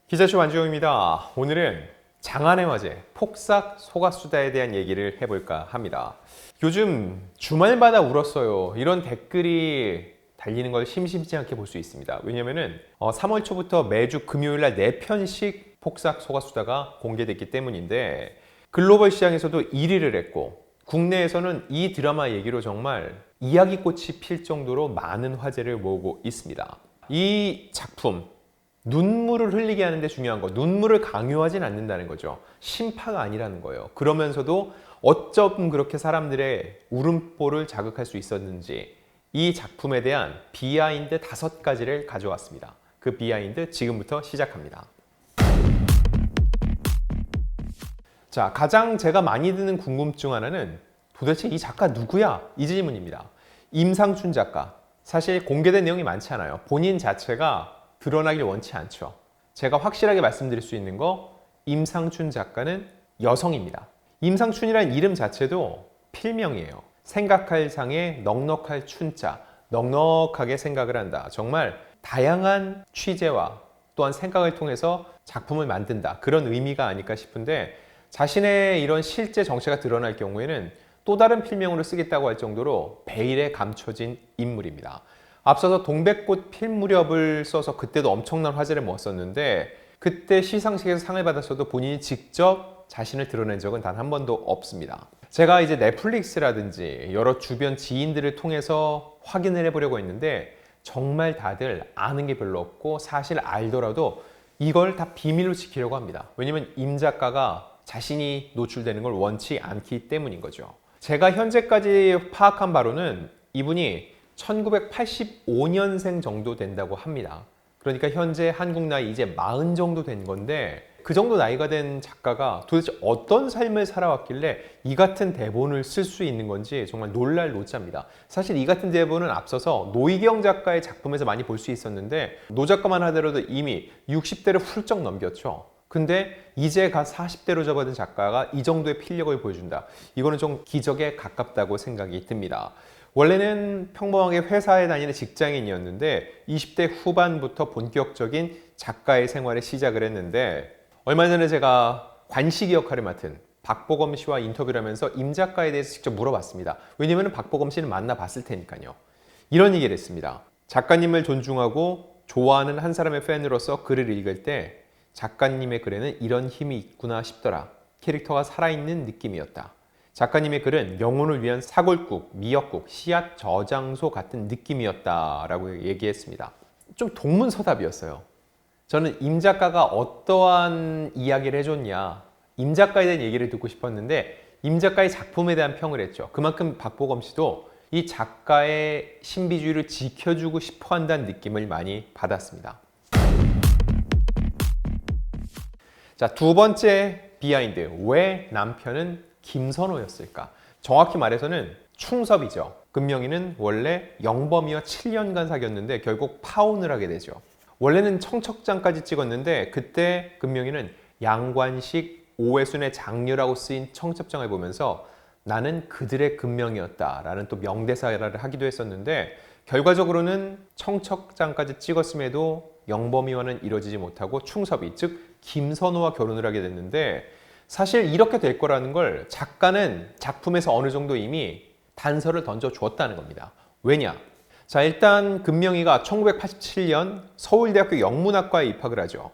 기자쇼 안주영입니다. 오늘은 장안의 화제, 폭삭 소가수다에 대한 얘기를 해볼까 합니다. 요즘 주말마다 울었어요. 이런 댓글이 달리는 걸 심심치 않게 볼 수 있습니다. 왜냐면은 3월 초부터 매주 금요일 날 4편씩 폭삭 소가수다가 공개됐기 때문인데 글로벌 시장에서도 1위를 했고 국내에서는 이 드라마 얘기로 정말 이야기꽃이 필 정도로 많은 화제를 모으고 있습니다. 이 작품 눈물을 흘리게 하는데 중요한 거, 눈물을 강요하진 않는다는 거죠. 심파가 아니라는 거예요. 그러면서도 어쩜 그렇게 사람들의 울음보를 자극할 수 있었는지 이 작품에 대한 비하인드 5가지를 가져왔습니다. 그 비하인드 지금부터 시작합니다. 자, 가장 제가 많이 드는 궁금증 하나는 도대체 이 작가 누구야? 이 질문입니다. 임상춘 작가. 사실 공개된 내용이 많지 않아요. 본인 자체가 드러나길 원치 않죠. 제가 확실하게 말씀드릴 수 있는 거, 임상춘 작가는 여성입니다. 임상춘이라는 이름 자체도 필명이에요. 생각할 상에 넉넉할 춘자, 넉넉하게 생각을 한다. 정말 다양한 취재와 또한 생각을 통해서 작품을 만든다. 그런 의미가 아닐까 싶은데 자신의 이런 실제 정체가 드러날 경우에는 또 다른 필명으로 쓰겠다고 할 정도로 베일에 감춰진 인물입니다. 앞서서 동백꽃 필 무렵을 써서 그때도 엄청난 화제를 모았었는데 그때 시상식에서 상을 받았어도 본인이 직접 자신을 드러낸 적은 단 한 번도 없습니다. 제가 이제 넷플릭스라든지 여러 주변 지인들을 통해서 확인을 해보려고 했는데 정말 다들 아는 게 별로 없고 사실 알더라도 이걸 다 비밀로 지키려고 합니다. 왜냐면 임 작가가 자신이 노출되는 걸 원치 않기 때문인 거죠. 제가 현재까지 파악한 바로는 이분이 1985년생 정도 된다고 합니다. 그러니까 현재 한국 나이 이제 40 정도 된 건데 그 정도 나이가 된 작가가 도대체 어떤 삶을 살아왔길래 이 같은 대본을 쓸 수 있는 건지 정말 놀랄 노자입니다. 사실 이 같은 대본은 앞서서 노희경 작가의 작품에서 많이 볼 수 있었는데 노 작가만 하더라도 이미 60대를 훌쩍 넘겼죠. 근데 이제 갓 40대로 접어든 작가가 이 정도의 필력을 보여준다. 이거는 좀 기적에 가깝다고 생각이 듭니다. 원래는 평범하게 회사에 다니는 직장인이었는데 20대 후반부터 본격적인 작가의 생활에 시작을 했는데 얼마 전에 제가 관식이 역할을 맡은 박보검 씨와 인터뷰를 하면서 임 작가에 대해서 직접 물어봤습니다. 왜냐하면 박보검 씨는 만나봤을 테니까요. 이런 얘기를 했습니다. 작가님을 존중하고 좋아하는 한 사람의 팬으로서 글을 읽을 때 작가님의 글에는 이런 힘이 있구나 싶더라. 캐릭터가 살아있는 느낌이었다. 작가님의 글은 영혼을 위한 사골국, 미역국, 씨앗 저장소 같은 느낌이었다라고 얘기했습니다. 좀 동문서답이었어요. 저는 임 작가가 어떠한 이야기를 해줬냐, 임 작가에 대한 얘기를 듣고 싶었는데 임 작가의 작품에 대한 평을 했죠. 그만큼 박보검 씨도 이 작가의 신비주의를 지켜주고 싶어 한다는 느낌을 많이 받았습니다. 자, 두 번째 비하인드. 왜 남편은 김선호였을까? 정확히 말해서는 충섭이죠. 금명이는 원래 영범이와 7년간 사귀었는데 결국 파혼을 하게 되죠. 원래는 청첩장까지 찍었는데 그때 금명이는 양관식 오해순의 장녀라고 쓰인 청첩장을 보면서 나는 그들의 금명이었다라는 또 명대사를 하기도 했었는데 결과적으로는 청첩장까지 찍었음에도 영범이와는 이루어지지 못하고 충섭이, 즉 김선호와 결혼을 하게 됐는데 사실 이렇게 될 거라는 걸 작가는 작품에서 어느 정도 이미 단서를 던져 주었다는 겁니다. 왜냐? 자, 일단 금명이가 1987년 서울대학교 영문학과에 입학을 하죠.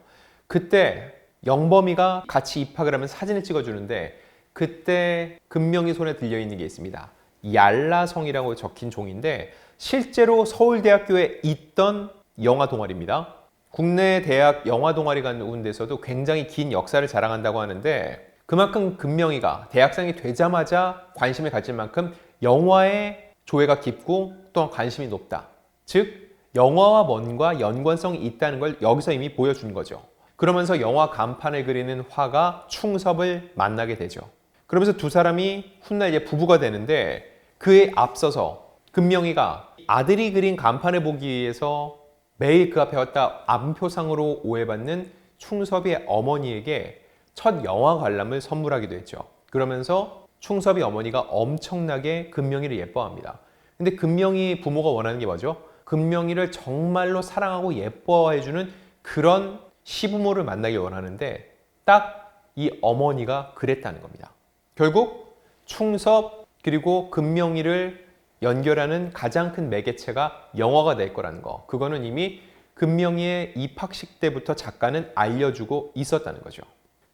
그때 영범이가 같이 입학을 하면 사진을 찍어주는데 그때 금명이 손에 들려있는 게 있습니다. 얄라성이라고 적힌 종인데 실제로 서울대학교에 있던 영화 동아리입니다. 국내 대학 영화 동아리 같은 데서도 굉장히 긴 역사를 자랑한다고 하는데 그만큼 금명이가 대학생이 되자마자 관심을 가질 만큼 영화의 조예가 깊고 또한 관심이 높다. 즉 영화와 뭔가 연관성이 있다는 걸 여기서 이미 보여준 거죠. 그러면서 영화 간판을 그리는 화가 충섭을 만나게 되죠. 그러면서 두 사람이 훗날 이제 부부가 되는데 그에 앞서서 금명이가 아들이 그린 간판을 보기 위해서 매일 그 앞에 왔다 암표상으로 오해받는 충섭의 어머니에게 첫 영화 관람을 선물하기도 했죠. 그러면서 충섭이 어머니가 엄청나게 금명이를 예뻐합니다. 근데 금명이 부모가 원하는 게 뭐죠? 금명이를 정말로 사랑하고 예뻐해주는 그런 시부모를 만나길 원하는데 딱 이 어머니가 그랬다는 겁니다. 결국 충섭 그리고 금명이를 연결하는 가장 큰 매개체가 영화가 될 거라는 거. 그거는 이미 금명이의 입학식 때부터 작가는 알려주고 있었다는 거죠.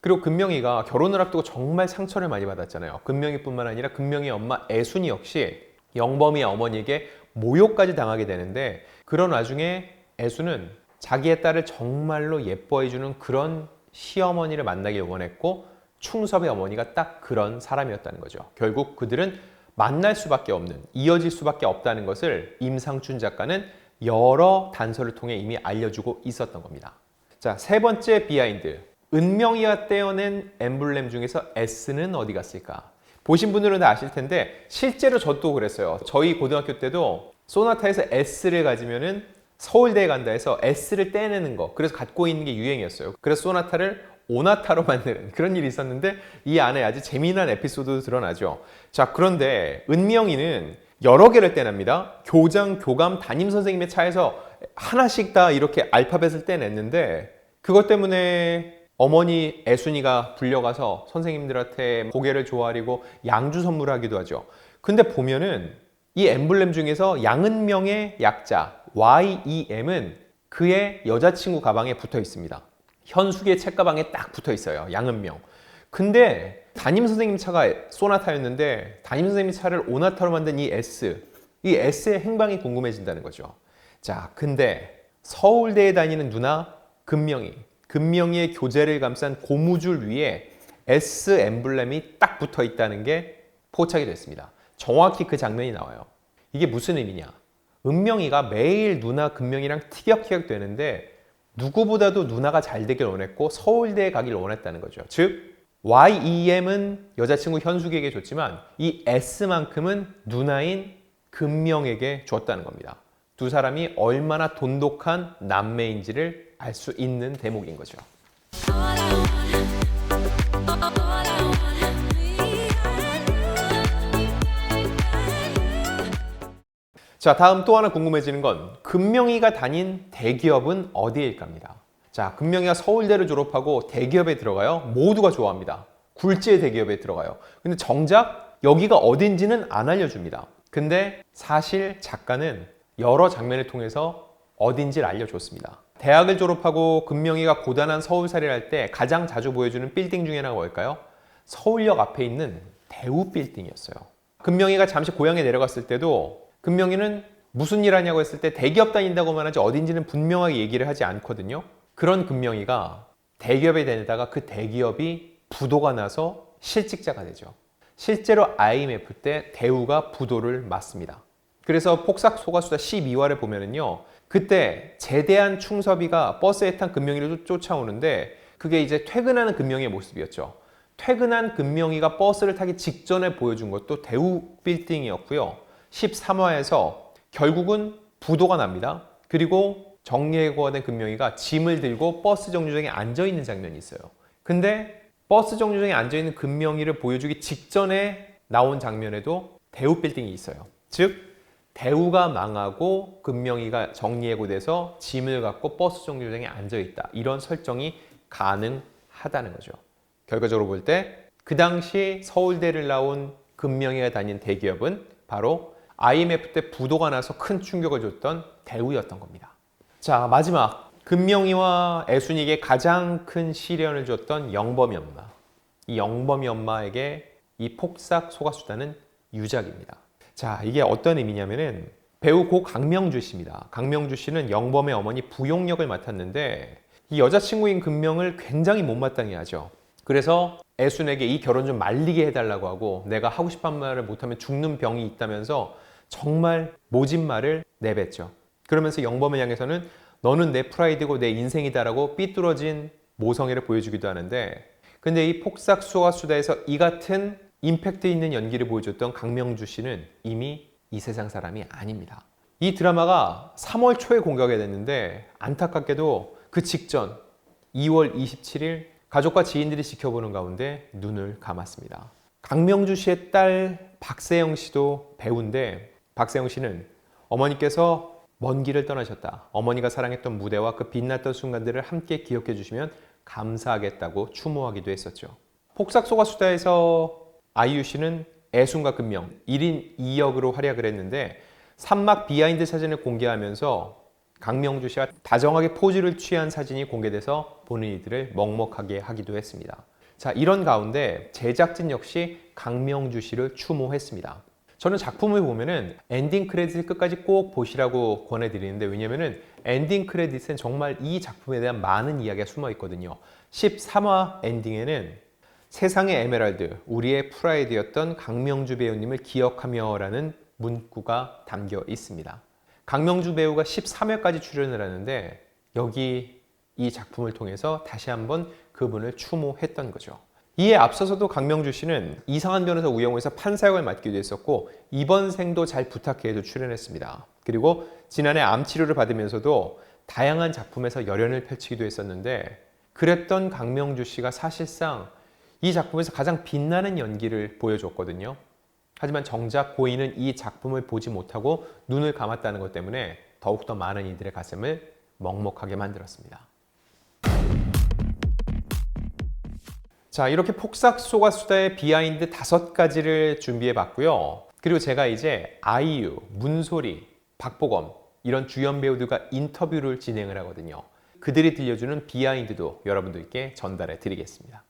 그리고 금명이가 결혼을 앞두고 정말 상처를 많이 받았잖아요. 금명이뿐만 아니라 금명이의 엄마 애순이 역시 영범이의 어머니에게 모욕까지 당하게 되는데 그런 와중에 애순은 자기의 딸을 정말로 예뻐해주는 그런 시어머니를 만나길 원했고 충섭의 어머니가 딱 그런 사람이었다는 거죠. 결국 그들은 만날 수밖에 없는, 이어질 수밖에 없다는 것을 임상춘 작가는 여러 단서를 통해 이미 알려주고 있었던 겁니다. 자, 세 번째 비하인드. 은명이가 떼어낸 엠블렘 중에서 S는 어디 갔을까? 보신 분들은 다 아실 텐데 실제로 저도 그랬어요. 저희 고등학교 때도 소나타에서 S를 가지면은 서울대에 간다 해서 S를 떼내는 거, 그래서 갖고 있는 게 유행이었어요. 그래서 소나타를 오나타로 만드는 그런 일이 있었는데 이 안에 아주 재미난 에피소드도 드러나죠. 자, 그런데 은명이는 여러 개를 떼냅니다. 교장, 교감, 담임 선생님의 차에서 하나씩 다 이렇게 알파벳을 떼냈는데 그것 때문에 어머니 애순이가 불려가서 선생님들한테 고개를 조아리고 양주 선물하기도 하죠. 근데 보면은 이 엠블렘 중에서 양은명의 약자 YEM은 그의 여자친구 가방에 붙어 있습니다. 현숙의 책가방에 딱 붙어 있어요. 양은명. 근데 담임 선생님 차가 소나타였는데 담임 선생님 차를 오나타로 만든 이 S의 행방이 궁금해진다는 거죠. 자, 근데 서울대에 다니는 누나 금명이의 교재를 감싼 고무줄 위에 S 엠블렘이 딱 붙어 있다는 게 포착이 됐습니다. 정확히 그 장면이 나와요. 이게 무슨 의미냐? 은명이가 매일 누나 금명이랑 티격태격 되는데 누구보다도 누나가 잘 되길 원했고 서울대에 가길 원했다는 거죠. 즉 YEM은 여자친구 현숙에게 줬지만 이 S만큼은 누나인 금명에게 줬다는 겁니다. 두 사람이 얼마나 돈독한 남매인지를 알 수 있는 대목인 거죠. 자, 다음 또 하나 궁금해지는 건 금명이가 다닌 대기업은 어디일까입니다. 자, 금명이가 서울대를 졸업하고 대기업에 들어가요. 모두가 좋아합니다. 굴지의 대기업에 들어가요. 근데 정작 여기가 어딘지는 안 알려줍니다. 근데 사실 작가는 여러 장면을 통해서 어딘지를 알려줬습니다. 대학을 졸업하고 금명이가 고단한 서울살이를 할 때 가장 자주 보여주는 빌딩 중에 하나가 뭘까요? 서울역 앞에 있는 대우 빌딩이었어요. 금명이가 잠시 고향에 내려갔을 때도 금명이는 무슨 일 하냐고 했을 때 대기업 다닌다고만 하지 어딘지는 분명하게 얘기를 하지 않거든요. 그런 금명이가 대기업에 다니다가 그 대기업이 부도가 나서 실직자가 되죠. 실제로 IMF 때 대우가 부도를 맞습니다. 그래서 폭삭 소가수다 12화를 보면은요, 그때 제대한 충섭이가 버스에 탄 금명이를 쫓아오는데 그게 이제 퇴근하는 금명이의 모습이었죠. 퇴근한 금명이가 버스를 타기 직전에 보여준 것도 대우 빌딩이었고요. 13화에서 결국은 부도가 납니다. 그리고 정리해고가 된 금명이가 짐을 들고 버스 정류장에 앉아있는 장면이 있어요. 근데 버스 정류장에 앉아있는 금명이를 보여주기 직전에 나온 장면에도 대우 빌딩이 있어요. 즉 대우가 망하고 금명이가 정리해고돼서 짐을 갖고 버스 정류장에 앉아있다. 이런 설정이 가능하다는 거죠. 결과적으로 볼 때 그 당시 서울대를 나온 금명이가 다닌 대기업은 바로 IMF 때 부도가 나서 큰 충격을 줬던 대우였던 겁니다. 자, 마지막 금명이와 애순이에게 가장 큰 시련을 줬던 영범이 엄마. 이 영범이 엄마에게 이 폭삭 소가수다는 유작입니다. 자, 이게 어떤 의미냐면은 배우 고 강명주 씨입니다. 강명주 씨는 영범의 어머니 부용 역을 맡았는데 이 여자친구인 금명을 굉장히 못마땅해 하죠. 그래서 애순에게 이 결혼 좀 말리게 해달라고 하고 내가 하고 싶은 말을 못하면 죽는 병이 있다면서 정말 모진 말을 내뱉죠. 그러면서 영범을 향해서는 너는 내 프라이드고 내 인생이다라고 삐뚤어진 모성애를 보여주기도 하는데 근데 이 폭삭 소가수다에서 이 같은 임팩트 있는 연기를 보여줬던 강명주 씨는 이미 이 세상 사람이 아닙니다. 이 드라마가 3월 초에 공개가 됐는데 안타깝게도 그 직전 2월 27일 가족과 지인들이 지켜보는 가운데 눈을 감았습니다. 강명주 씨의 딸 박세영 씨도 배우인데 박세영 씨는 어머니께서 먼 길을 떠나셨다. 어머니가 사랑했던 무대와 그 빛났던 순간들을 함께 기억해 주시면 감사하겠다고 추모하기도 했었죠. 폭삭소가 수다에서 아이유 씨는 애순과 금명 1인 2역으로 활약을 했는데 산막 비하인드 사진을 공개하면서 강명주 씨가 다정하게 포즈를 취한 사진이 공개돼서 보는 이들을 먹먹하게 하기도 했습니다. 자, 이런 가운데 제작진 역시 강명주 씨를 추모했습니다. 저는 작품을 보면은 엔딩 크레딧을 끝까지 꼭 보시라고 권해드리는데, 왜냐면은 엔딩 크레딧은 정말 이 작품에 대한 많은 이야기가 숨어 있거든요. 13화 엔딩에는 세상의 에메랄드, 우리의 프라이드였던 강명주 배우님을 기억하며 라는 문구가 담겨 있습니다. 강명주 배우가 13회까지 출연을 하는데 여기 이 작품을 통해서 다시 한번 그분을 추모했던 거죠. 이에 앞서서도 강명주 씨는 이상한 변호사 우영우에서 판사 역을 맡기도 했었고 이번 생도 잘 부탁해에도 출연했습니다. 그리고 지난해 암 치료를 받으면서도 다양한 작품에서 열연을 펼치기도 했었는데, 그랬던 강명주 씨가 사실상 이 작품에서 가장 빛나는 연기를 보여줬거든요. 하지만 정작 고인은 이 작품을 보지 못하고 눈을 감았다는 것 때문에 더욱더 많은 이들의 가슴을 먹먹하게 만들었습니다. 자, 이렇게 폭삭소가 수다의 비하인드 5가지를 준비해 봤고요. 그리고 제가 이제 아이유, 문소리, 박보검 이런 주연 배우들과 인터뷰를 진행을 하거든요. 그들이 들려주는 비하인드도 여러분들께 전달해 드리겠습니다.